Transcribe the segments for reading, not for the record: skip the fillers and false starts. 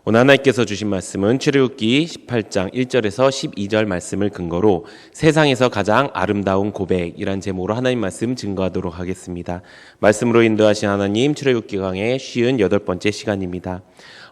오늘 하나님께서 주신 말씀은 출애굽기 18장 1절에서 12절 말씀을 근거로 세상에서 가장 아름다운 고백이란 제목으로 하나님 말씀 증거하도록 하겠습니다. 말씀으로 인도하신 하나님, 출애굽기 강의 58번째 시간입니다.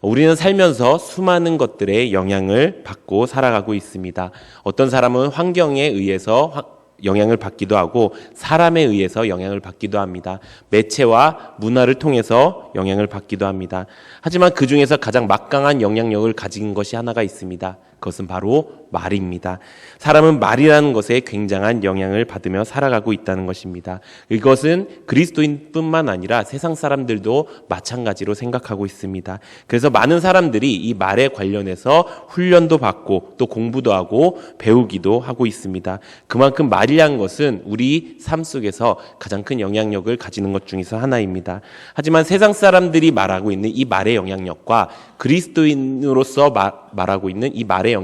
우리는 살면서 수많은 것들의 영향을 받고 살아가고 있습니다. 어떤 사람은 환경에 의해서 영향을 받기도 하고 사람에 의해서 영향을 받기도 합니다. 매체와 문화를 통해서 영향을 받기도 합니다. 하지만 그 중에서 가장 막강한 영향력을 가진 것이 하나가 있습니다. 그것은 바로 말입니다. 사람은 말이라는 것에 굉장한 영향을 받으며 살아가고 있다는 것입니다. 이것은 그리스도인뿐만 아니라 세상 사람들도 마찬가지로 생각하고 있습니다. 그래서 많은 사람들이 이 말에 관련해서 훈련도 받고 또 공부도 하고 배우기도 하고 있습니다. 그만큼 말이라는 것은 우리 삶 속에서 가장 큰 영향력을 가지는 것 중에서 하나입니다. 하지만 세상 사람들이 말하고 있는 이 말의 영향력과 그리스도인으로서 말하고 있는 이 말의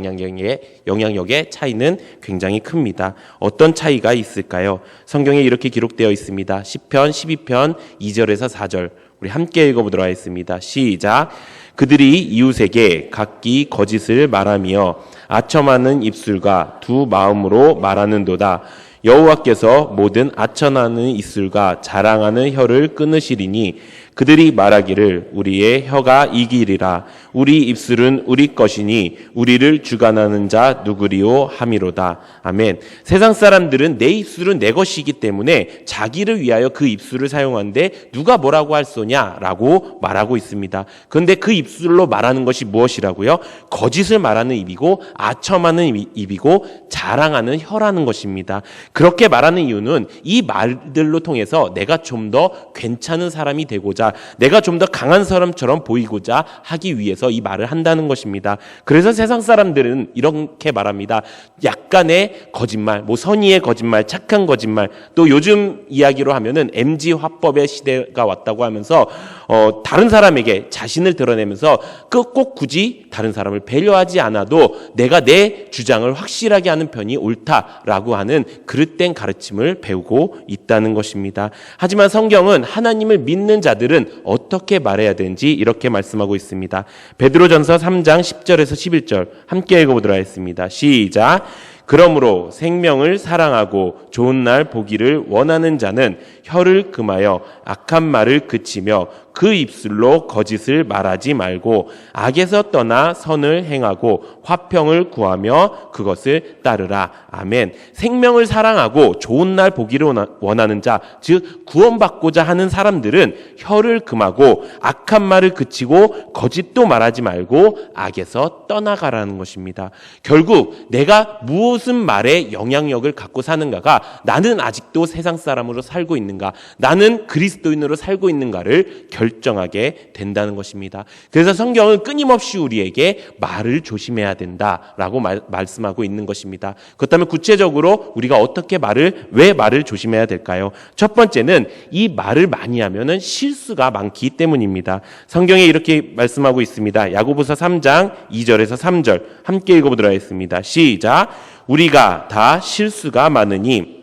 영향력의 차이는 굉장히 큽니다. 어떤 차이가 있을까요? 성경에 이렇게 기록되어 있습니다. 시편 12편 2절에서 4절 우리 함께 읽어보도록 하겠습니다. 시작. 그들이 이웃에게 각기 거짓을 말하며 아첨하는 입술과 두 마음으로 말하는도다. 여호와께서 모든 아첨하는 입술과 자랑하는 혀를 끊으시리니 그들이 말하기를 우리의 혀가 이기리라. 우리 입술은 우리 것이니 우리를 주관하는 자 누구리요 함이로다. 아멘. 세상 사람들은 내 입술은 내 것이기 때문에 자기를 위하여 그 입술을 사용하는데 누가 뭐라고 할 소냐라고 말하고 있습니다. 그런데 그 입술로 말하는 것이 무엇이라고요? 거짓을 말하는 입이고 아첨하는 입이고 자랑하는 혀라는 것입니다. 그렇게 말하는 이유는 이 말들로 통해서 내가 좀 더 괜찮은 사람이 되고자, 내가 좀 더 강한 사람처럼 보이고자 하기 위해서 이 말을 한다는 것입니다. 그래서 세상 사람들은 이렇게 말합니다. 약간의 거짓말, 선의의 거짓말, 착한 거짓말, 또 요즘 이야기로 하면은 MG 화법의 시대가 왔다고 하면서 다른 사람에게 자신을 드러내면서 꼭 굳이 다른 사람을 배려하지 않아도 내가 내 주장을 확실하게 하는 편이 옳다라고 하는 그릇된 가르침을 배우고 있다는 것입니다. 하지만 성경은 하나님을 믿는 자들은 어떻게 말해야 되는지 이렇게 말씀하고 있습니다. 베드로전서 3장 10절에서 11절 함께 읽어보도록 하겠습니다. 시작. 그러므로 생명을 사랑하고 좋은 날 보기를 원하는 자는 혀를 금하여 악한 말을 그치며 그 입술로 거짓을 말하지 말고 악에서 떠나 선을 행하고 화평을 구하며 그것을 따르라. 아멘. 생명을 사랑하고 좋은 날 보기를 원하는 자, 즉 구원받고자 하는 사람들은 혀를 금하고 악한 말을 그치고 거짓도 말하지 말고 악에서 떠나가라는 것입니다. 결국 내가 무슨 말에 영향력을 갖고 사는가가 나는 아직도 세상 사람으로 살고 있는가, 나는 그리스도인으로 살고 있는가를 결정하게 된다는 것입니다. 그래서 성경은 끊임없이 우리에게 말을 조심해야 된다라고 말씀하고 있는 것입니다. 그렇다면 구체적으로 우리가 왜 말을 조심해야 될까요? 첫 번째는 이 말을 많이 하면은 실수가 많기 때문입니다. 성경에 이렇게 말씀하고 있습니다. 야고보서 3장 2절에서 3절 함께 읽어보도록 하겠습니다. 시작. 우리가 다 실수가 많으니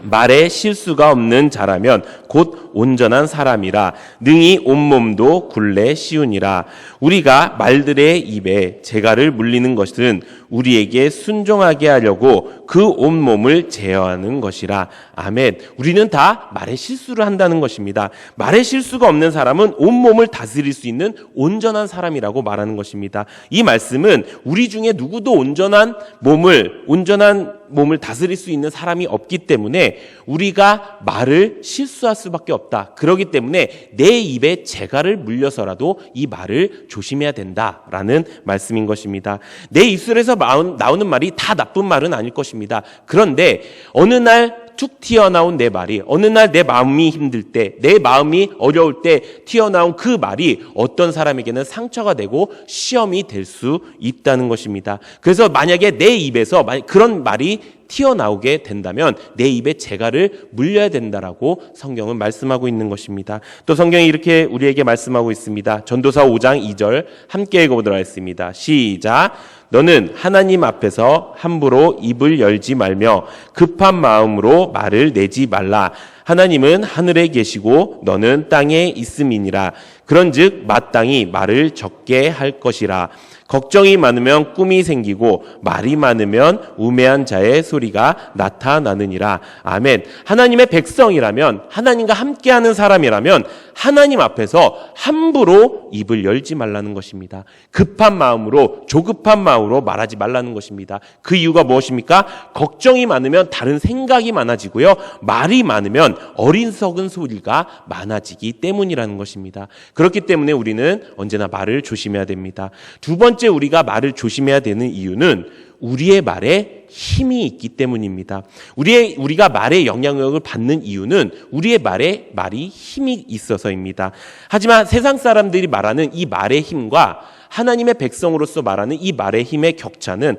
말에 실수가 없는 자라면 곧 온전한 사람이라 능히 온몸도 굴레 씌우니라. 우리가 말들의 입에 재갈을 물리는 것은 우리에게 순종하게 하려고 그 온몸을 제어하는 것이라. 아멘. 우리는 다 말에 실수를 한다는 것입니다. 말에 실수가 없는 사람은 온몸을 다스릴 수 있는 온전한 사람이라고 말하는 것입니다. 이 말씀은 우리 중에 누구도 온전한 몸을 다스릴 수 있는 사람이 없기 때문에 우리가 말을 실수할 수밖에 없다. 그렇기 때문에 내 입에 재갈을 물려서라도 이 말을 조심해야 된다라는 말씀인 것입니다. 내 입술에서 나오는 말이 다 나쁜 말은 아닐 것입니다. 그런데 어느 날 툭 튀어나온 내 말이, 어느 날 내 마음이 힘들 때, 내 마음이 어려울 때 튀어나온 그 말이 어떤 사람에게는 상처가 되고 시험이 될 수 있다는 것입니다. 그래서 만약에 내 입에서 그런 말이 튀어나오게 된다면 내 입에 재갈을 물려야 된다라고 성경은 말씀하고 있는 것입니다. 또 성경이 이렇게 우리에게 말씀하고 있습니다. 전도서 5장 2절 함께 읽어보도록 하겠습니다. 시작. 너는 하나님 앞에서 함부로 입을 열지 말며 급한 마음으로 말을 내지 말라. 하나님은 하늘에 계시고 너는 땅에 있음이니라. 그런즉 마땅히 말을 적게 할 것이라. 걱정이 많으면 꿈이 생기고 말이 많으면 우매한 자의 소리가 나타나느니라. 아멘. 하나님의 백성이라면, 하나님과 함께하는 사람이라면 하나님 앞에서 함부로 입을 열지 말라는 것입니다. 급한 마음으로, 조급한 마음으로 말하지 말라는 것입니다. 그 이유가 무엇입니까? 걱정이 많으면 다른 생각이 많아지고요, 말이 많으면 어리석은 소리가 많아지기 때문이라는 것입니다. 그렇기 때문에 우리는 언제나 말을 조심해야 됩니다. 두 번째, 우리가 말을 조심해야 되는 이유는 우리의 말에 힘이 있기 때문입니다. 우리가 말의 영향력을 받는 이유는 우리의 말이 힘이 있어서입니다. 하지만 세상 사람들이 말하는 이 말의 힘과 하나님의 백성으로서 말하는 이 말의 힘의 격차는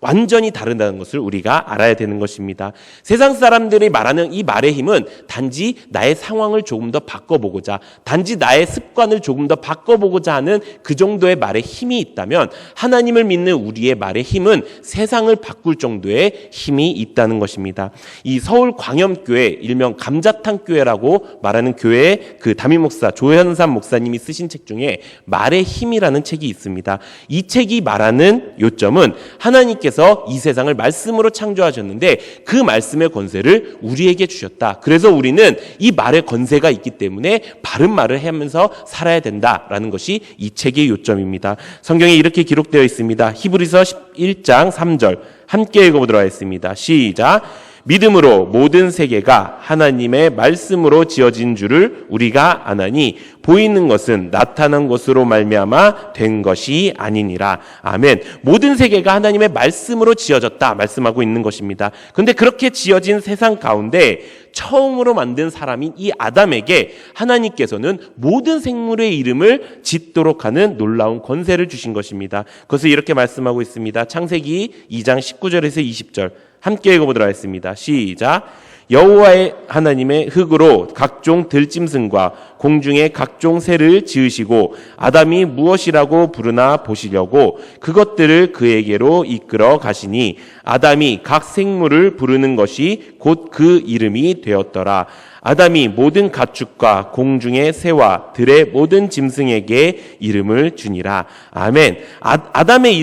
완전히 다르다는 것을 우리가 알아야 되는 것입니다. 세상 사람들이 말하는 이 말의 힘은 단지 나의 상황을 조금 더 바꿔보고자, 단지 나의 습관을 조금 더 바꿔보고자 하는 그 정도의 말의 힘이 있다면, 하나님을 믿는 우리의 말의 힘은 세상을 바꿀 정도의 힘이 있다는 것입니다. 이 서울 광염교회, 일명 감자탕교회라고 말하는 교회의 그 담임 목사 조현삼 목사님이 쓰신 책 중에 말의 힘이라는 책이 있습니다. 이 책이 말하는 요점은 하나님께서 이 세상을 말씀으로 창조하셨는데 그 말씀의 권세를 우리에게 주셨다. 그래서 우리는 이 말의 권세가 있기 때문에 바른 말을 하면서 살아야 된다라는 것이 이 책의 요점입니다. 성경에 이렇게 기록되어 있습니다. 히브리서 11장 3절 함께 읽어보도록 하겠습니다. 시작. 믿음으로 모든 세계가 하나님의 말씀으로 지어진 줄을 우리가 아나니 보이는 것은 나타난 것으로 말미암아 된 것이 아니니라. 아멘. 모든 세계가 하나님의 말씀으로 지어졌다 말씀하고 있는 것입니다. 그런데 그렇게 지어진 세상 가운데 처음으로 만든 사람인 이 아담에게 하나님께서는 모든 생물의 이름을 짓도록 하는 놀라운 권세를 주신 것입니다. 그것을 이렇게 말씀하고 있습니다. 창세기 2장 19절에서 20절 함께 읽어보도록 하겠습니다. 시작. 여호와의 하나님의 흙으로 각종 들짐승과 공중의 각종 새를 지으시고 아담이 무엇이라고 부르나 보시려고 그것들을 그에게로 이끌어 가시니 아담이 각 생물을 부르는 것이 곧 그 이름이 되었더라. 아담이 모든 가축과 공중의 새와 들의 모든 짐승에게 이름을 주니라. 아멘. 아담이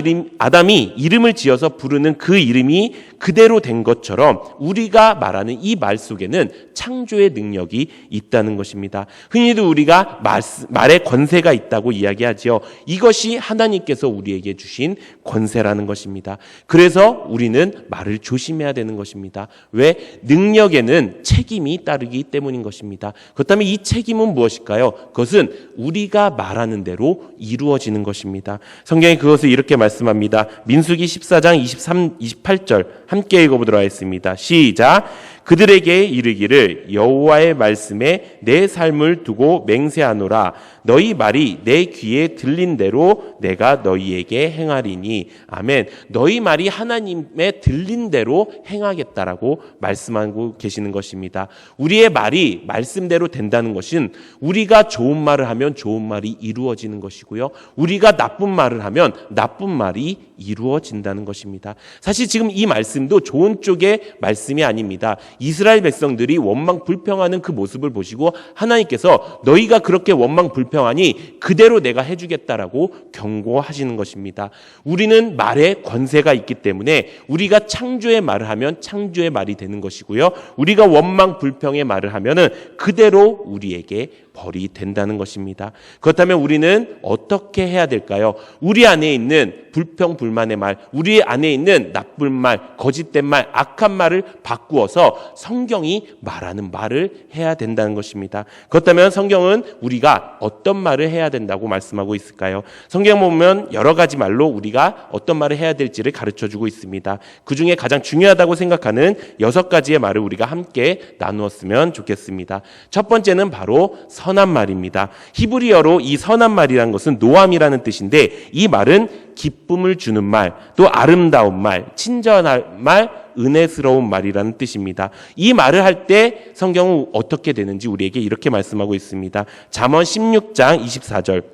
이름을 지어서 부르는 그 이름이 그대로 된 것처럼 우리가 말하는 이 말 속에는 창조의 능력이 있다는 것입니다. 흔히도 우리가 말에 권세가 있다고 이야기하지요. 이것이 하나님께서 우리에게 주신 권세라는 것입니다. 그래서 우리는 말을 조심해야 되는 것입니다. 왜? 능력에는 책임이 따르기 때문인 것입니다. 그렇다면 이 책임은 무엇일까요? 그것은 우리가 말하는 대로 이루어지는 것입니다. 성경이 그것을 이렇게 말씀합니다. 민수기 14장 28절 함께 읽어보도록 하겠습니다. 시작. 그들에게 이르기를 여호와의 말씀에 내 삶을 두고 맹세하노라. 너희 말이 내 귀에 들린 대로 내가 너희에게 행하리니. 아멘. 너희 말이 하나님의 들린 대로 행하겠다라고 말씀하고 계시는 것입니다. 우리의 말이 말씀대로 된다는 것은 우리가 좋은 말을 하면 좋은 말이 이루어지는 것이고요, 우리가 나쁜 말을 하면 나쁜 말이 이루어진다는 것입니다. 사실 지금 이 말씀도 좋은 쪽의 말씀이 아닙니다. 이스라엘 백성들이 원망 불평하는 그 모습을 보시고 하나님께서 너희가 그렇게 원망 불평하니 그대로 내가 해주겠다라고 경고하시는 것입니다. 우리는 말에 권세가 있기 때문에 우리가 창조의 말을 하면 창조의 말이 되는 것이고요, 우리가 원망 불평의 말을 하면은 그대로 우리에게 벌이 된다는 것입니다. 그렇다면 우리는 어떻게 해야 될까요? 우리 안에 있는 불평 불만의 말, 우리 안에 있는 나쁜 말, 거짓된 말, 악한 말을 바꾸어서 성경이 말하는 말을 해야 된다는 것입니다. 그렇다면 성경은 우리가 어떤 말을 해야 된다고 말씀하고 있을까요? 성경 보면 여러 가지 말로 우리가 어떤 말을 해야 될지를 가르쳐주고 있습니다. 그 중에 가장 중요하다고 생각하는 6가지의 말을 우리가 함께 나누었으면 좋겠습니다. 첫 번째는 바로 선한 말입니다. 히브리어로 이 선한 말이라는 것은 노함이라는 뜻인데, 이 말은 기쁨을 주는 말, 또 아름다운 말, 친절한 말, 은혜스러운 말이라는 뜻입니다. 이 말을 할 때 성경은 어떻게 되는지 우리에게 이렇게 말씀하고 있습니다. 잠언 16장 24절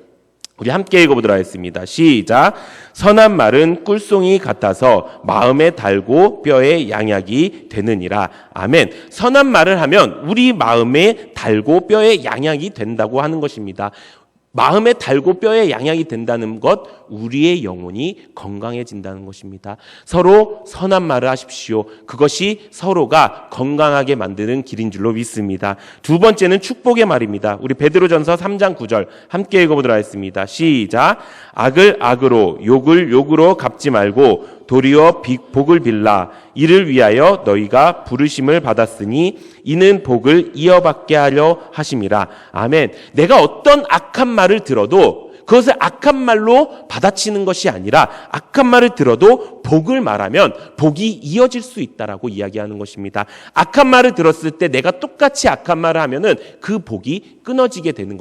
우리 함께 읽어보도록 하겠습니다. 시작. 선한 말은 꿀송이 같아서 마음에 달고 뼈에 양약이 되느니라. 아멘. 선한 말을 하면 우리 마음에 달고 뼈에 양약이 된다고 하는 것입니다. 마음에 달고 뼈에 양약이 된다는 것, 우리의 영혼이 건강해진다는 것입니다. 서로 선한 말을 하십시오. 그것이 서로가 건강하게 만드는 길인 줄로 믿습니다. 두 번째는 축복의 말입니다. 우리 베드로전서 3장 9절 함께 읽어보도록 하겠습니다. 시작. 악을 악으로 욕을 욕으로 갚지 말고 도리어 복을 빌라. 이를 위하여 너희가 부르심을 받았으니 이는 복을 이어받게 하려 하심이라. 아멘. 내가 어떤 악한 말을 들어도 그것을 악한 말로 받아치는 것이 아니라 악한 말을 들어도 복을 말하면 복이 이어질 수 있다라고 이야기하는 것입니다. 악한 말을 들었을 때 내가 똑같이 악한 말을 하면은 그 복이 끊어지게 되는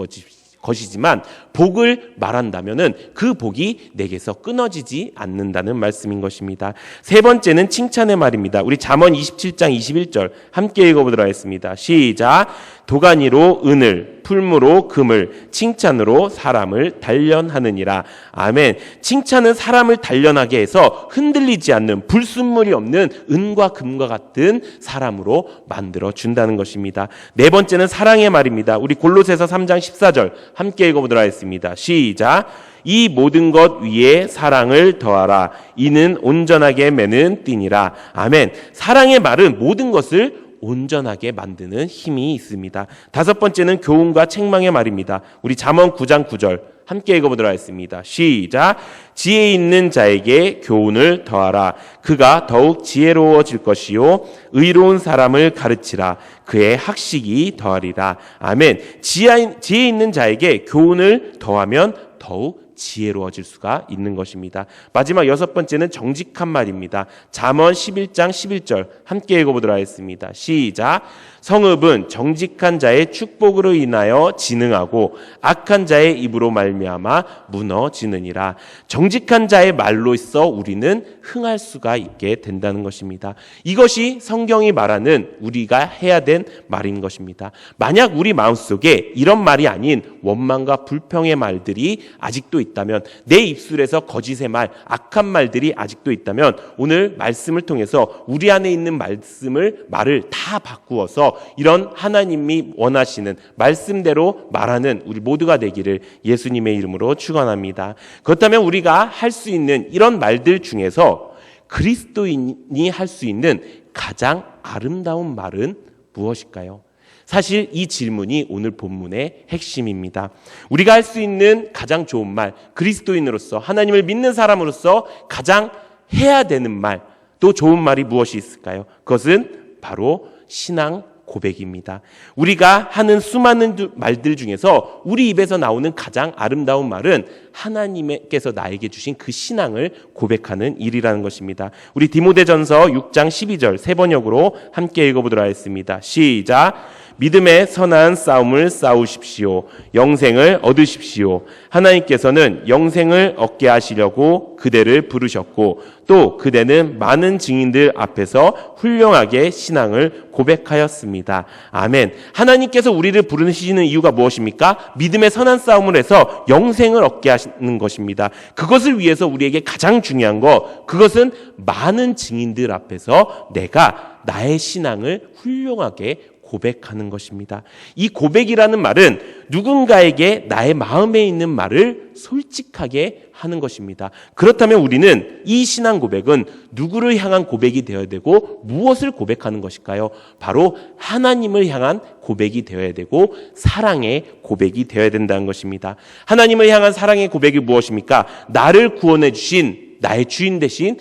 것이지만 복을 말한다면은 그 복이 내게서 끊어지지 않는다는 말씀인 것입니다. 세 번째는 칭찬의 말입니다. 우리 잠언 27장 21절 함께 읽어보도록 하겠습니다. 시작. 도가니로 은을, 풀무로 금을, 칭찬으로 사람을 단련하느니라. 아멘. 칭찬은 사람을 단련하게 해서 흔들리지 않는 불순물이 없는 은과 금과 같은 사람으로 만들어 준다는 것입니다. 네 번째는 사랑의 말입니다. 우리 골로새서 3장 14절 함께 읽어보도록 하겠습니다. 시작. 이 모든 것 위에 사랑을 더하라. 이는 온전하게 매는 띠니라. 아멘. 사랑의 말은 모든 것을 온전하게 만드는 힘이 있습니다. 다섯 번째는 교훈과 책망의 말입니다. 우리 잠언 9장 9절 함께 읽어보도록 하겠습니다. 시작. 지혜 있는 자에게 교훈을 더하라. 그가 더욱 지혜로워질 것이요 의로운 사람을 가르치라. 그의 학식이 더하리라. 아멘. 지혜 있는 자에게 교훈을 더하면 더욱 지혜로워질 수가 있는 것입니다. 마지막 여섯 번째는 정직한 말입니다. 잠언 11장 11절 함께 읽어보도록 하겠습니다. 시작. 성읍은 정직한 자의 축복으로 인하여 진흥하고 악한 자의 입으로 말미암아 무너지느니라. 정직한 자의 말로써 우리는 흥할 수가 있게 된다는 것입니다. 이것이 성경이 말하는 우리가 해야 된 말인 것입니다. 만약 우리 마음속에 이런 말이 아닌 원망과 불평의 말들이 아직도 있다면, 내 입술에서 거짓의 말, 악한 말들이 아직도 있다면 오늘 말씀을 통해서 우리 안에 있는 말을 다 바꾸어서 이런 하나님이 원하시는 말씀대로 말하는 우리 모두가 되기를 예수님의 이름으로 축원합니다. 그렇다면 우리가 할 수 있는 이런 말들 중에서 그리스도인이 할 수 있는 가장 아름다운 말은 무엇일까요? 사실 이 질문이 오늘 본문의 핵심입니다. 우리가 할 수 있는 가장 좋은 말, 그리스도인으로서 하나님을 믿는 사람으로서 가장 해야 되는 말, 또 좋은 말이 무엇이 있을까요? 그것은 바로 신앙 고백입니다. 우리가 하는 수많은 말들 중에서 우리 입에서 나오는 가장 아름다운 말은 하나님께서 나에게 주신 그 신앙을 고백하는 일이라는 것입니다. 우리 디모데전서 6장 12절 세 번역으로 함께 읽어보도록 하겠습니다. 시작. 믿음의 선한 싸움을 싸우십시오. 영생을 얻으십시오. 하나님께서는 영생을 얻게 하시려고 그대를 부르셨고 또 그대는 많은 증인들 앞에서 훌륭하게 신앙을 고백하였습니다. 아멘. 하나님께서 우리를 부르시는 이유가 무엇입니까? 믿음의 선한 싸움을 해서 영생을 얻게 하시는 것입니다. 그것을 위해서 우리에게 가장 중요한 그것은 많은 증인들 앞에서 내가 나의 신앙을 훌륭하게 고백하는 것입니다. 이 고백이라는 말은 누군가에게 나의 마음에 있는 말을 솔직하게 하는 것입니다. 그렇다면 우리는 이 신앙 고백은 누구를 향한 고백이 되어야 되고 무엇을 고백하는 것일까요? 바로 하나님을 향한 고백이 되어야 되고 사랑의 고백이 되어야 된다는 것입니다. 하나님을 향한 사랑의 고백이 무엇입니까? 나를 구원해 주신 나의 주인 대신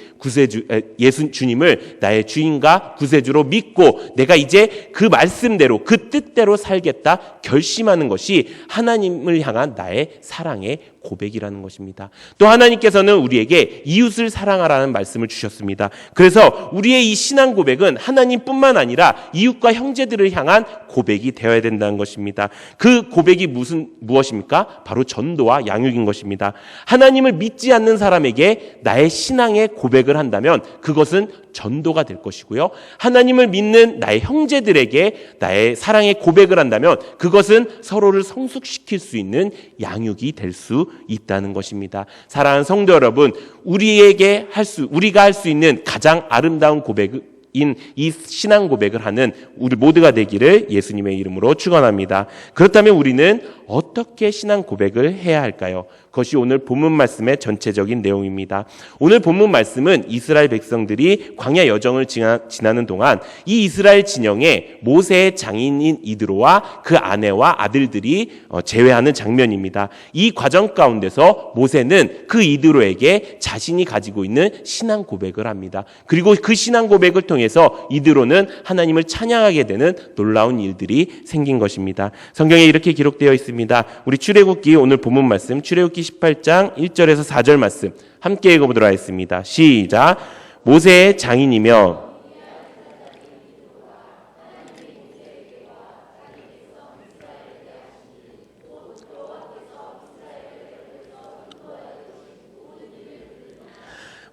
예수 주님을 나의 주인과 구세주로 믿고 내가 이제 그 말씀대로 그 뜻대로 살겠다 결심하는 것이 하나님을 향한 나의 사랑의 고백이라는 것입니다. 또 하나님께서는 우리에게 이웃을 사랑하라는 말씀을 주셨습니다. 그래서 우리의 이 신앙 고백은 하나님뿐만 아니라 이웃과 형제들을 향한 고백이 되어야 된다는 것입니다. 그 고백이 무엇입니까? 바로 전도와 양육인 것입니다. 하나님을 믿지 않는 사람에게 나의 신앙의 고백을 한다면 그것은 전도가 될 것이고요. 하나님을 믿는 나의 형제들에게 나의 사랑의 고백을 한다면 그것은 서로를 성숙시킬 수 있는 양육이 될 수 있다는 것입니다. 사랑하는 성도 여러분, 우리가 할 수 있는 가장 아름다운 고백인 이 신앙 고백을 하는 우리 모두가 되기를 예수님의 이름으로 축원합니다. 그렇다면 우리는 어떻게 신앙 고백을 해야 할까요? 그것이 오늘 본문 말씀의 전체적인 내용입니다. 오늘 본문 말씀은 이스라엘 백성들이 광야 여정을 지나는 동안 이 이스라엘 진영에 모세의 장인인 이드로와 그 아내와 아들들이 제외하는 장면입니다. 이 과정 가운데서 모세는 그 이드로에게 자신이 가지고 있는 신앙 고백을 합니다. 그리고 그 신앙 고백을 통해서 이드로는 하나님을 찬양하게 되는 놀라운 일들이 생긴 것입니다. 성경에 이렇게 기록되어 있습니다. 우리 출애굽기 오늘 본문 말씀 출애굽기 18장 1절에서 4절 말씀 함께 읽어보도록 하겠습니다. 시작. 모세의 장인이며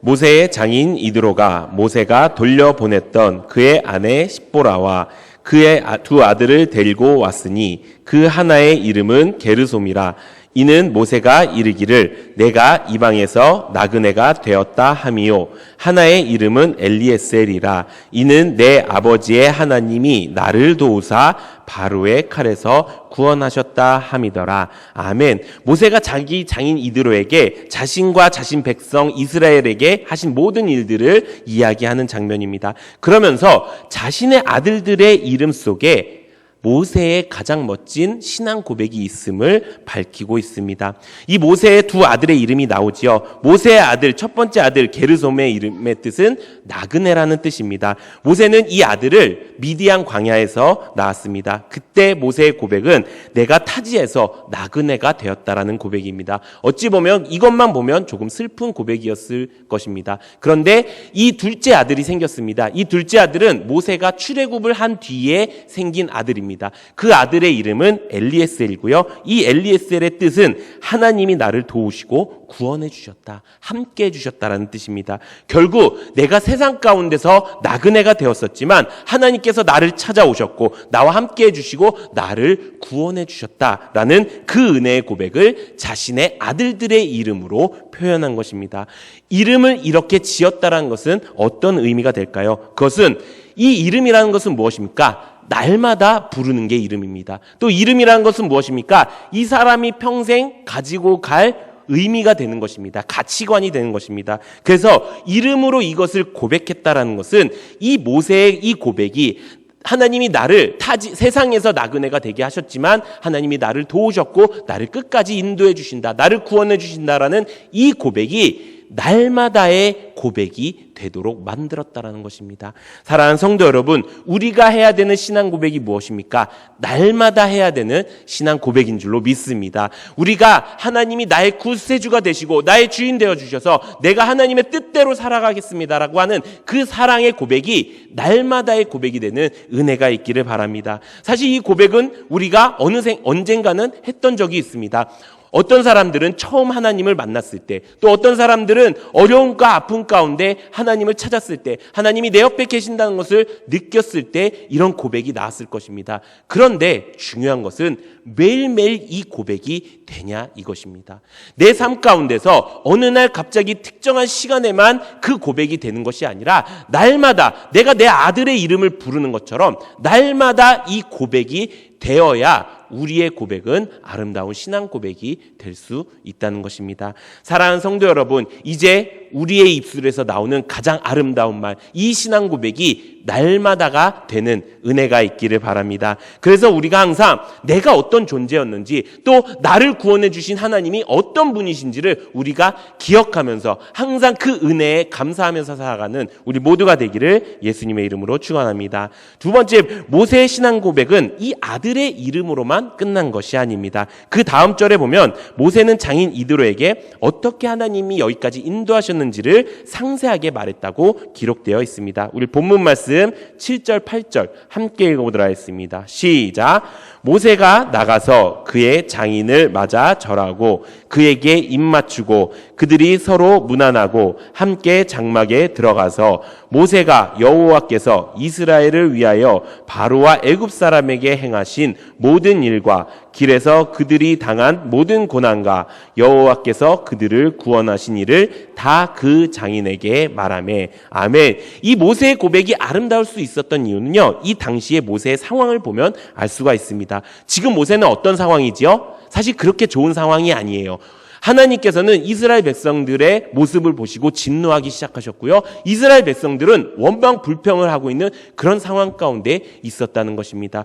모세의 장인 이드로가 모세가 돌려보냈던 그의 아내 십보라와 그의 두 아들을 데리고 왔으니 그 하나의 이름은 게르솜이라. 이는 모세가 이르기를 내가 이방에서 나그네가 되었다 함이요 하나의 이름은 엘리에셀이라. 이는 내 아버지의 하나님이 나를 도우사 바로의 칼에서 구원하셨다 함이더라. 아멘. 모세가 자기 장인 이드로에게 자신과 자신 백성 이스라엘에게 하신 모든 일들을 이야기하는 장면입니다. 그러면서 자신의 아들들의 이름 속에 모세의 가장 멋진 신앙 고백이 있음을 밝히고 있습니다. 이 모세의 두 아들의 이름이 나오지요. 모세의 아들, 첫 번째 아들 게르솜의 이름의 뜻은 나그네라는 뜻입니다. 모세는 이 아들을 미디안 광야에서 낳았습니다. 그때 모세의 고백은 내가 타지에서 나그네가 되었다라는 고백입니다. 어찌 보면 이것만 보면 조금 슬픈 고백이었을 것입니다. 그런데 이 둘째 아들이 생겼습니다. 이 둘째 아들은 모세가 출애굽을 한 뒤에 생긴 아들입니다. 그 아들의 이름은 엘리에셀이고요. 이 엘리에셀의 뜻은 하나님이 나를 도우시고 구원해 주셨다, 함께 해 주셨다라는 뜻입니다. 결국 내가 세상 가운데서 나그네가 되었었지만 하나님께서 나를 찾아오셨고 나와 함께 해 주시고 나를 구원해 주셨다라는 그 은혜의 고백을 자신의 아들들의 이름으로 표현한 것입니다. 이름을 이렇게 지었다라는 것은 어떤 의미가 될까요? 그것은 이 이름이라는 것은 무엇입니까? 날마다 부르는 게 이름입니다. 또 이름이라는 것은 무엇입니까? 이 사람이 평생 가지고 갈 의미가 되는 것입니다. 가치관이 되는 것입니다. 그래서 이름으로 이것을 고백했다라는 것은 이 모세의 이 고백이 하나님이 나를 세상에서 나그네가 되게 하셨지만 하나님이 나를 도우셨고 나를 끝까지 인도해 주신다, 나를 구원해 주신다라는 이 고백이 날마다의 고백이 되도록 만들었다라는 것입니다. 사랑하는 성도 여러분, 우리가 해야 되는 신앙 고백이 무엇입니까? 날마다 해야 되는 신앙 고백인 줄로 믿습니다. 우리가 하나님이 나의 구세주가 되시고 나의 주인 되어 주셔서 내가 하나님의 뜻대로 살아가겠습니다라고 하는 그 사랑의 고백이 날마다의 고백이 되는 은혜가 있기를 바랍니다. 사실 이 고백은 우리가 언젠가는 했던 적이 있습니다. 어떤 사람들은 처음 하나님을 만났을 때, 또 어떤 사람들은 어려움과 아픔 가운데 하나님을 찾았을 때, 하나님이 내 옆에 계신다는 것을 느꼈을 때 이런 고백이 나왔을 것입니다. 그런데 중요한 것은 매일매일 이 고백이 되냐 이것입니다. 내 삶 가운데서 어느 날 갑자기 특정한 시간에만 그 고백이 되는 것이 아니라 날마다 내가 내 아들의 이름을 부르는 것처럼 날마다 이 고백이 되어야 우리의 고백은 아름다운 신앙 고백이 될 수 있다는 것입니다. 사랑하는 성도 여러분, 이제 우리의 입술에서 나오는 가장 아름다운 말, 이 신앙 고백이 날마다가 되는 은혜가 있기를 바랍니다. 그래서 우리가 항상 내가 어떤 존재였는지, 또 나를 구원해 주신 하나님이 어떤 분이신지를 우리가 기억하면서 항상 그 은혜에 감사하면서 살아가는 우리 모두가 되기를 예수님의 이름으로 축원합니다. 두 번째, 모세의 신앙 고백은 이 아들의 이름으로만 끝난 것이 아닙니다. 그 다음 절에 보면 모세는 장인 이드로에게 어떻게 하나님이 여기까지 인도하셨는지를 상세하게 말했다고 기록되어 있습니다. 우리 본문 말씀 7절 8절 함께 읽어보도록 하겠습니다. 시작. 모세가 나가서 그의 장인을 맞아 절하고 그에게 입맞추고 그들이 서로 문안하고 함께 장막에 들어가서 모세가 여호와께서 이스라엘을 위하여 바로와 애굽 사람에게 행하신 모든 일과 길에서 그들이 당한 모든 고난과 여호와께서 그들을 구원하신 일을 다 그 장인에게 말하매. 아멘. 이 모세의 고백이 아름다울 수 있었던 이유는요, 이 당시의 모세의 상황을 보면 알 수가 있습니다. 지금 모세는 어떤 상황이지요? 사실 그렇게 좋은 상황이 아니에요. 하나님께서는 이스라엘 백성들의 모습을 보시고 진노하기 시작하셨고요. 이스라엘 백성들은 원방 불평을 하고 있는 그런 상황 가운데 있었다는 것입니다.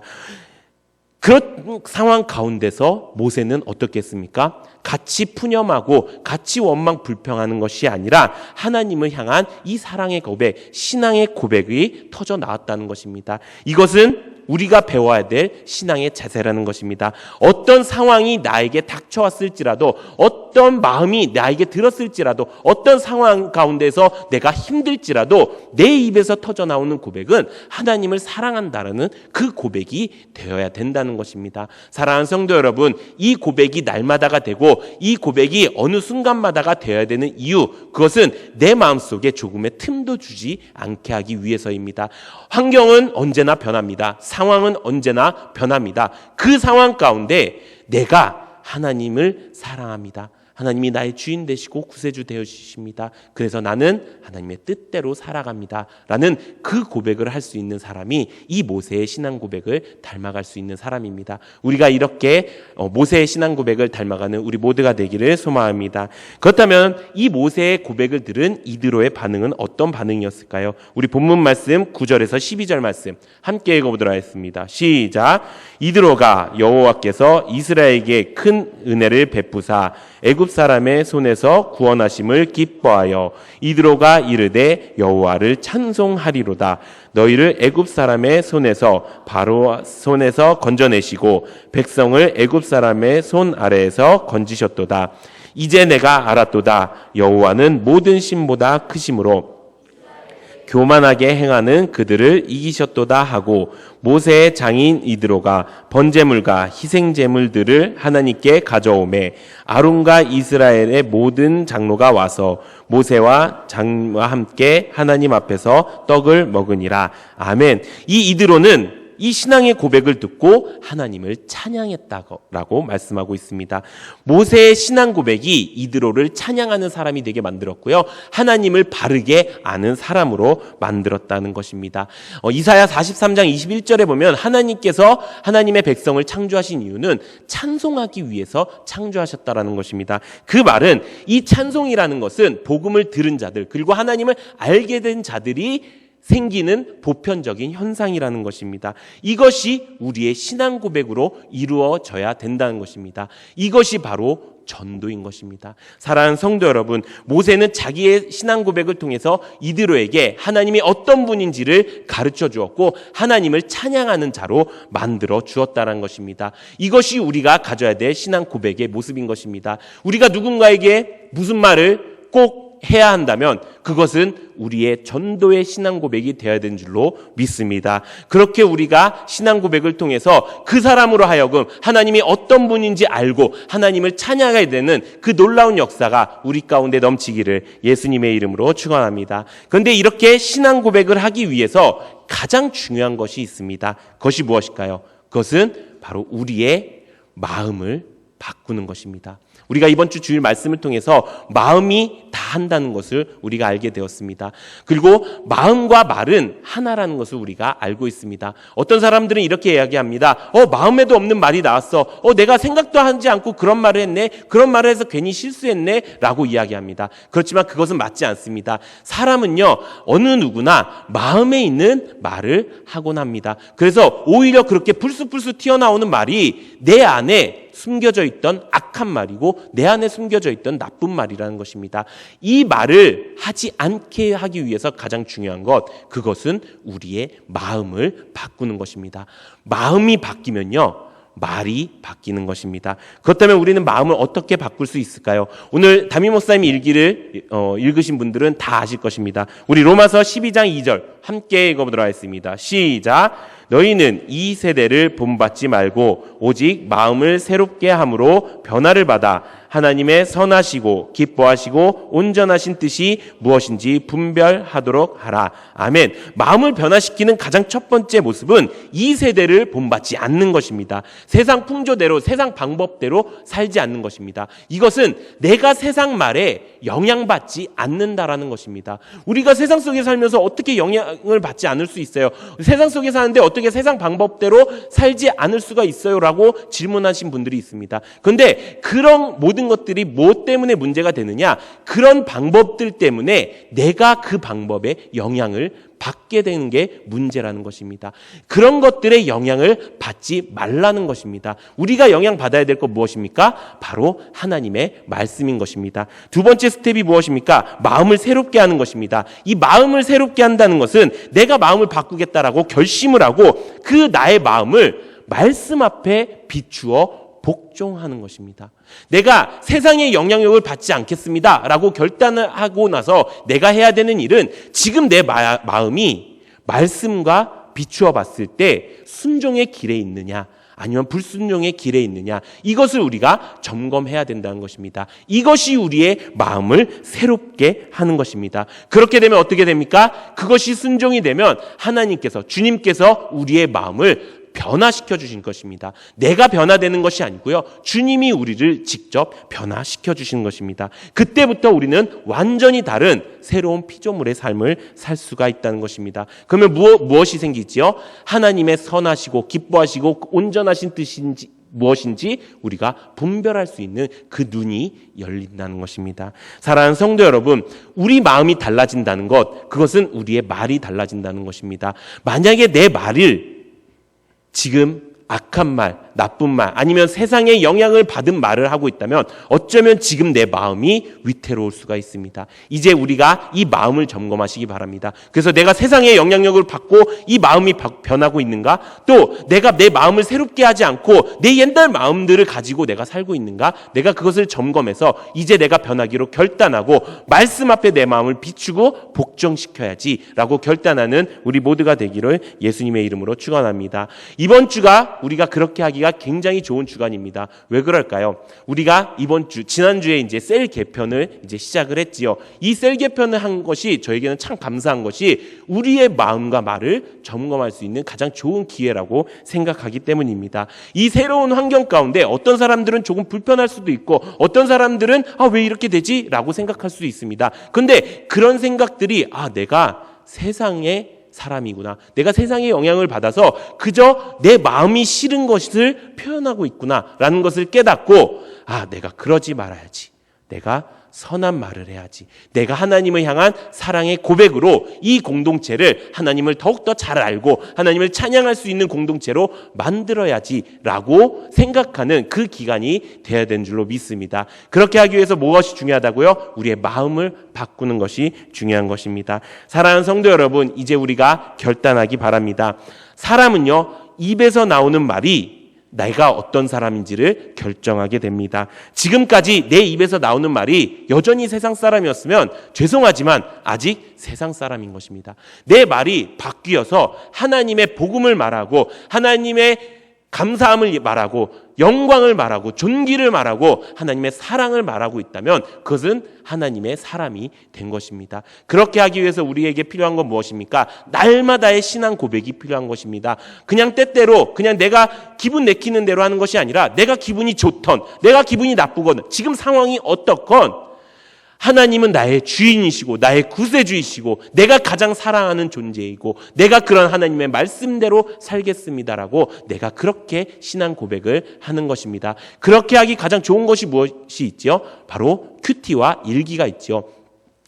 그런 상황 가운데서 모세는 어떻게 했습니까? 같이 푸념하고 같이 원망 불평하는 것이 아니라 하나님을 향한 이 사랑의 고백, 신앙의 고백이 터져 나왔다는 것입니다. 이것은 우리가 배워야 될 신앙의 자세라는 것입니다. 어떤 상황이 나에게 닥쳐왔을지라도, 어떤 마음이 나에게 들었을지라도, 어떤 상황 가운데서 내가 힘들지라도 내 입에서 터져 나오는 고백은 하나님을 사랑한다라는 그 고백이 되어야 된다는 것입니다. 사랑하는 성도 여러분, 이 고백이 날마다가 되고 이 고백이 어느 순간마다가 되어야 되는 이유, 그것은 내 마음속에 조금의 틈도 주지 않게 하기 위해서입니다. 환경은 언제나 변합니다. 상황은 언제나 변합니다. 그 상황 가운데 내가 하나님을 사랑합니다. 하나님이 나의 주인 되시고 구세주 되어주십니다. 그래서 나는 하나님의 뜻대로 살아갑니다. 라는 그 고백을 할 수 있는 사람이 이 모세의 신앙 고백을 닮아갈 수 있는 사람입니다. 우리가 이렇게 모세의 신앙 고백을 닮아가는 우리 모두가 되기를 소망합니다. 그렇다면 이 모세의 고백을 들은 이드로의 반응은 어떤 반응이었을까요? 우리 본문 말씀 9절에서 12절 말씀 함께 읽어보도록 하겠습니다. 시작. 이드로가 여호와께서 이스라엘에게 큰 은혜를 베푸사 애굽 사람의 손에서 구원하심을 기뻐하여 이드로가 이르되 여호와를 찬송하리로다. 너희를 애굽 사람의 손에서 바로 손에서 건져내시고 백성을 애굽 사람의 손 아래에서 건지셨도다. 이제 내가 알았도다. 여호와는 모든 신보다 크심으로 교만하게 행하는 그들을 이기셨도다 하고 모세의 장인 이드로가 번제물과 희생제물들을 하나님께 가져오매 아론과 이스라엘의 모든 장로가 와서 모세와 장과 함께 하나님 앞에서 떡을 먹으니라. 아멘. 이 이드로는 이 신앙의 고백을 듣고 하나님을 찬양했다고 말씀하고 있습니다. 모세의 신앙 고백이 이드로를 찬양하는 사람이 되게 만들었고요. 하나님을 바르게 아는 사람으로 만들었다는 것입니다. 이사야 43장 21절에 보면 하나님께서 하나님의 백성을 창조하신 이유는 찬송하기 위해서 창조하셨다라는 것입니다. 그 말은 이 찬송이라는 것은 복음을 들은 자들 그리고 하나님을 알게 된 자들이 생기는 보편적인 현상이라는 것입니다. 이것이 우리의 신앙 고백으로 이루어져야 된다는 것입니다. 이것이 바로 전도인 것입니다. 사랑하는 성도 여러분, 모세는 자기의 신앙 고백을 통해서 이드로에게 하나님이 어떤 분인지를 가르쳐 주었고 하나님을 찬양하는 자로 만들어 주었다는 것입니다. 이것이 우리가 가져야 될 신앙 고백의 모습인 것입니다. 우리가 누군가에게 무슨 말을 꼭 해야 한다면 그것은 우리의 전도의 신앙 고백이 되어야 되는 줄로 믿습니다. 그렇게 우리가 신앙 고백을 통해서 그 사람으로 하여금 하나님이 어떤 분인지 알고 하나님을 찬양해야 되는 그 놀라운 역사가 우리 가운데 넘치기를 예수님의 이름으로 축원합니다. 그런데 이렇게 신앙 고백을 하기 위해서 가장 중요한 것이 있습니다. 그것이 무엇일까요? 그것은 바로 우리의 마음을 바꾸는 것입니다. 우리가 이번 주 주일 말씀을 통해서 마음이 다 한다는 것을 우리가 알게 되었습니다. 그리고 마음과 말은 하나라는 것을 우리가 알고 있습니다. 어떤 사람들은 이렇게 이야기합니다. 마음에도 없는 말이 나왔어. 내가 생각도 하지 않고 그런 말을 했네. 그런 말을 해서 괜히 실수했네. 라고 이야기합니다. 그렇지만 그것은 맞지 않습니다. 사람은요, 어느 누구나 마음에 있는 말을 하곤 합니다. 그래서 오히려 그렇게 불쑥불쑥 튀어나오는 말이 내 안에 숨겨져 있던 악한 말이고 내 안에 숨겨져 있던 나쁜 말이라는 것입니다. 이 말을 하지 않게 하기 위해서 가장 중요한 것, 그것은 우리의 마음을 바꾸는 것입니다. 마음이 바뀌면요, 말이 바뀌는 것입니다. 그렇다면 우리는 마음을 어떻게 바꿀 수 있을까요? 오늘 담임 목사님이 일기를 읽으신 분들은 다 아실 것입니다. 우리 로마서 12장 2절 함께 읽어보도록 하겠습니다. 시작. 너희는 이 세대를 본받지 말고 오직 마음을 새롭게 함으로 변화를 받아 하나님의 선하시고 기뻐하시고 온전하신 뜻이 무엇인지 분별하도록 하라. 아멘. 마음을 변화시키는 가장 첫 번째 모습은 이 세대를 본받지 않는 것입니다. 세상 풍조대로 세상 방법대로 살지 않는 것입니다. 이것은 내가 세상 말에 영향받지 않는다라는 것입니다. 우리가 세상 속에 살면서 어떻게 영향을 받지 않을 수 있어요? 세상 속에 사는데 어떤 어떻게 세상 방법대로 살지 않을 수가 있어요? 라고 질문하신 분들이 있습니다. 그런데 그런 모든 것들이 뭐 때문에 문제가 되느냐? 그런 방법들 때문에 내가 그 방법에 영향을 받게 되는 게 문제라는 것입니다. 그런 것들의 영향을 받지 말라는 것입니다. 우리가 영향받아야 될 것 무엇입니까? 바로 하나님의 말씀인 것입니다. 두 번째 스텝이 무엇입니까? 마음을 새롭게 하는 것입니다. 이 마음을 새롭게 한다는 것은 내가 마음을 바꾸겠다라고 결심을 하고 그 나의 마음을 말씀 앞에 비추어 복종하는 것입니다. 내가 세상의 영향력을 받지 않겠습니다 라고 결단을 하고 나서 내가 해야 되는 일은 지금 내 마음이 말씀과 비추어 봤을 때 순종의 길에 있느냐 아니면 불순종의 길에 있느냐, 이것을 우리가 점검해야 된다는 것입니다. 이것이 우리의 마음을 새롭게 하는 것입니다. 그렇게 되면 어떻게 됩니까? 그것이 순종이 되면 하나님께서, 주님께서 우리의 마음을 변화시켜 주신 것입니다. 내가 변화되는 것이 아니고요, 주님이 우리를 직접 변화시켜 주시는 것입니다. 그때부터 우리는 완전히 다른 새로운 피조물의 삶을 살 수가 있다는 것입니다. 그러면 무엇이 생기지요? 하나님의 선하시고 기뻐하시고 온전하신 뜻인지 무엇인지 우리가 분별할 수 있는 그 눈이 열린다는 것입니다. 사랑하는 성도 여러분, 우리 마음이 달라진다는 것, 그것은 우리의 말이 달라진다는 것입니다. 만약에 내 말을 지금 악한 말, 나쁜 말, 아니면 세상에 영향을 받은 말을 하고 있다면 어쩌면 지금 내 마음이 위태로울 수가 있습니다. 이제 우리가 이 마음을 점검하시기 바랍니다. 그래서 내가 세상의 영향력을 받고 이 마음이 변하고 있는가? 또 내가 내 마음을 새롭게 하지 않고 내 옛날 마음들을 가지고 내가 살고 있는가? 내가 그것을 점검해서 이제 내가 변하기로 결단하고 말씀 앞에 내 마음을 비추고 복종시켜야지라고 결단하는 우리 모두가 되기를 예수님의 이름으로 축원합니다. 이번 주가 우리가 그렇게 하기가 굉장히 좋은 주간입니다. 왜 그럴까요? 우리가 지난주에 이제 셀 개편을 이제 시작을 했지요. 이 셀 개편을 한 것이 저에게는 참 감사한 것이 우리의 마음과 말을 점검할 수 있는 가장 좋은 기회라고 생각하기 때문입니다. 이 새로운 환경 가운데 어떤 사람들은 조금 불편할 수도 있고 어떤 사람들은 왜 이렇게 되지? 라고 생각할 수도 있습니다. 그런데 그런 생각들이 내가 세상에 사람이구나, 내가 세상의 영향을 받아서 그저 내 마음이 싫은 것을 표현하고 있구나 라는 것을 깨닫고 내가 그러지 말아야지, 내가 선한 말을 해야지, 내가 하나님을 향한 사랑의 고백으로 이 공동체를 하나님을 더욱더 잘 알고 하나님을 찬양할 수 있는 공동체로 만들어야지라고 생각하는 그 기간이 돼야 되는 줄로 믿습니다. 그렇게 하기 위해서 무엇이 중요하다고요? 우리의 마음을 바꾸는 것이 중요한 것입니다. 사랑하는 성도 여러분, 이제 우리가 결단하기 바랍니다. 사람은요, 입에서 나오는 말이 내가 어떤 사람인지를 결정하게 됩니다. 지금까지 내 입에서 나오는 말이 여전히 세상 사람이었으면 죄송하지만 아직 세상 사람인 것입니다. 내 말이 바뀌어서 하나님의 복음을 말하고 하나님의 감사함을 말하고 영광을 말하고 존귀를 말하고 하나님의 사랑을 말하고 있다면 그것은 하나님의 사람이 된 것입니다. 그렇게 하기 위해서 우리에게 필요한 건 무엇입니까? 날마다의 신앙 고백이 필요한 것입니다. 그냥 때때로 그냥 내가 기분 내키는 대로 하는 것이 아니라 내가 기분이 좋던 내가 기분이 나쁘건 지금 상황이 어떻건 하나님은 나의 주인이시고 나의 구세주이시고 내가 가장 사랑하는 존재이고 내가 그런 하나님의 말씀대로 살겠습니다라고 내가 그렇게 신앙 고백을 하는 것입니다. 그렇게 하기 가장 좋은 것이 무엇이 있죠? 바로 큐티와 일기가 있죠.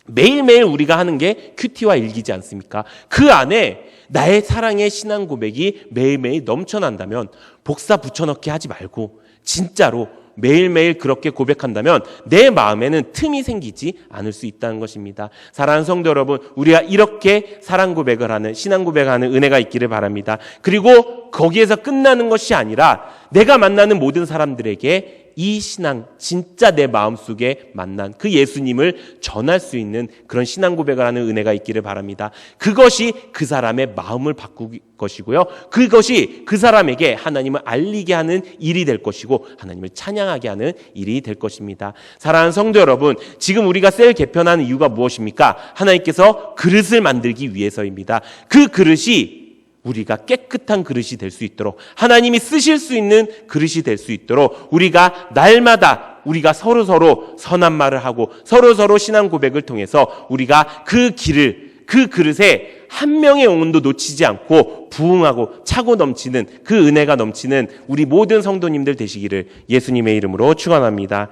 매일매일 우리가 하는 게 큐티와 일기지 않습니까? 그 안에 나의 사랑의 신앙 고백이 매일매일 넘쳐난다면 복사 붙여넣기 하지 말고 진짜로 매일매일 그렇게 고백한다면 내 마음에는 틈이 생기지 않을 수 있다는 것입니다. 사랑하는 성도 여러분, 우리가 이렇게 사랑 고백을 하는, 신앙 고백을 하는 은혜가 있기를 바랍니다. 그리고 거기에서 끝나는 것이 아니라 내가 만나는 모든 사람들에게 이 신앙, 진짜 내 마음속에 만난 그 예수님을 전할 수 있는 그런 신앙 고백을 하는 은혜가 있기를 바랍니다. 그것이 그 사람의 마음을 바꾸기 것이고요, 그것이 그 사람에게 하나님을 알리게 하는 일이 될 것이고 하나님을 찬양하게 하는 일이 될 것입니다. 사랑하는 성도 여러분, 지금 우리가 셀 개편하는 이유가 무엇입니까? 하나님께서 그릇을 만들기 위해서입니다. 그 그릇이 우리가 깨끗한 그릇이 될 수 있도록, 하나님이 쓰실 수 있는 그릇이 될 수 있도록 우리가 날마다 우리가 서로 선한 말을 하고 서로 신앙 고백을 통해서 우리가 그 길을 그 그릇에 한 명의 영혼도 놓치지 않고 부흥하고 차고 넘치는 그 은혜가 넘치는 우리 모든 성도님들 되시기를 예수님의 이름으로 축원합니다.